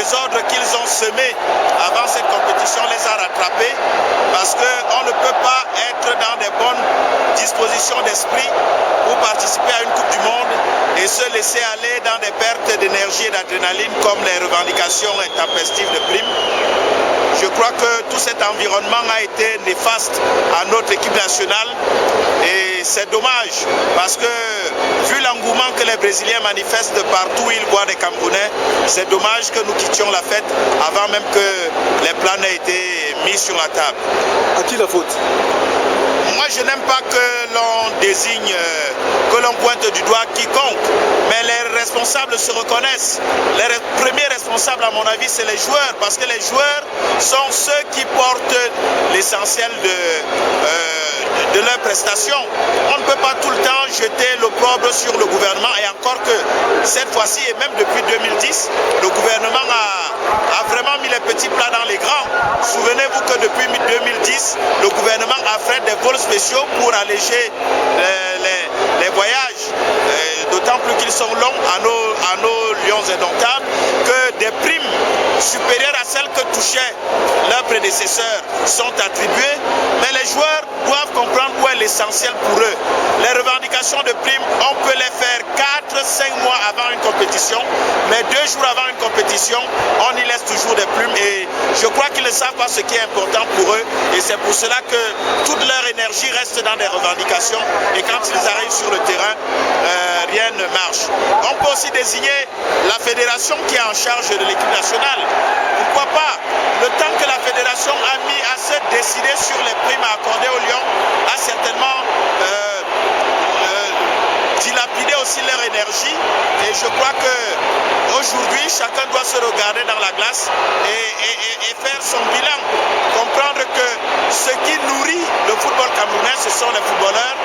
désordres qu'ils ont semés avant cette compétition les a rattrapés, parce qu'on ne peut pas être dans des bonnes dispositions d'esprit pour participer à une Coupe du Monde et se laisser aller dans des pertes d'énergie et d'adrénaline comme les revendications intempestives de primes. Je crois que tout cet environnement a été néfaste à notre équipe nationale et c'est dommage parce que vu l'engouement que les Brésiliens manifestent partout où ils voient des Camerounais, c'est dommage que nous quittions la fête avant même que les plans aient été mis sur la table. À qui la faute? Moi, je n'aime pas que l'on désigne, que l'on pointe du doigt quiconque, mais les responsables se reconnaissent. Les premiers responsables, à mon avis, c'est les joueurs, parce que les joueurs sont ceux qui portent l'essentiel de leurs prestations. On ne peut pas tout le temps jeter l'opprobre sur le gouvernement, et encore que cette fois-ci, et même depuis 2010, le gouvernement a vraiment mis les petits plats dans les grands. Souvenez-vous que depuis 2010, le gouvernement a fait des vols spéciaux pour alléger les voyages, d'autant plus qu'ils sont longs à nos lions indomptables, que des primes supérieures à celles que touchaient leurs prédécesseurs sont attribuées, mais les joueurs doivent comprendre où est l'essentiel pour eux. Les revendications de primes, on peut les faire 4-5 mois avant une compétition, mais 2 jours avant une compétition, on y laisse toujours des primes, et je crois qu'ils ne savent pas ce qui est important pour eux, et c'est pour cela que toute leur énergie reste dans des revendications, et quand ils arrivent sur le terrain, rien ne marche. On peut aussi désigner la fédération qui est en charge de l'équipe nationale. Pourquoi pas? Le temps que la fédération a mis à se décider sur les primes à accorder aux Lions a certainement dilapidé aussi leur énergie, et je crois que aujourd'hui chacun doit se regarder dans la glace et faire son bilan, comprendre que ce qui nourrit le football camerounais, ce sont les footballeurs,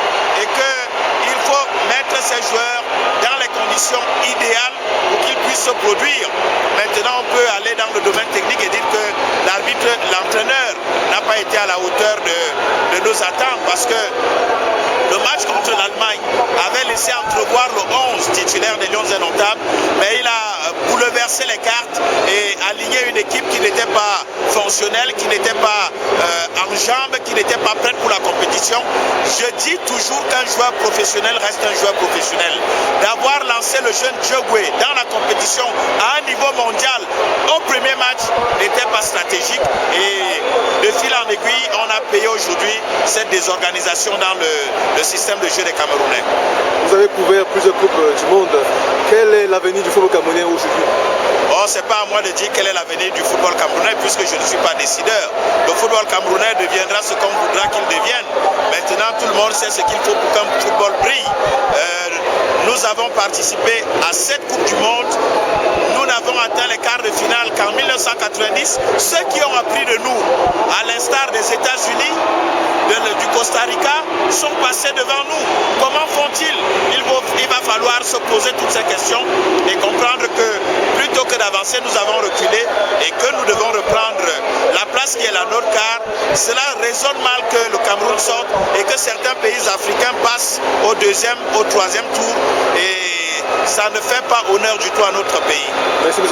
et qu'il faut mettre ces joueurs dans les conditions idéales pour qu'ils puissent se produire. Maintenant, on peut aller dans le domaine technique et dire que l'arbitre, l'entraîneur n'a pas été à la hauteur de nos attentes, parce que le match contre l'Allemagne avait laissé entrevoir le 11 titulaire des Lions indomptables, mais il a bouleversé les cartes et aligné une équipe qui n'était pas fonctionnelle, qui n'était pas en jambes, qui n'était pas prête pour la compétition. Je dis toujours qu'un joueur professionnel reste un joueur professionnel. D'avoir lancé le jeune Djogwe dans la compétition à un niveau mondial au premier match n'était pas stratégique, et de fil en aiguille, on a payé aujourd'hui cette désorganisation dans le système de jeu des Camerounais. Vous avez couvert plusieurs coupes du monde. Quel est l'avenir du football camerounais aujourd'hui? Oh, c'est pas à moi de dire quel est l'avenir du football camerounais, puisque je ne suis pas décideur. Le football camerounais deviendra ce qu'on voudra qu'il devienne. Maintenant, tout le monde sait ce qu'il faut pour qu'un football brille. Nous avons participé à 7 Coupes du Monde. Nous n'avons atteint les quarts de finale qu'en 1990. Ceux qui ont appris de nous, à l'instar des États-Unis, du Costa Rica, sont passés devant nous. Comment font-ils? Il va falloir se poser toutes ces questions et comprendre que plutôt que d'avancer, nous avons reculé, et que nous devons reprendre la place qui est la nôtre, car cela résonne mal que le Cameroun sorte et que certains pays africains passent au 2e, au 3e tour, et ça ne fait pas honneur du tout à notre pays. Merci, M.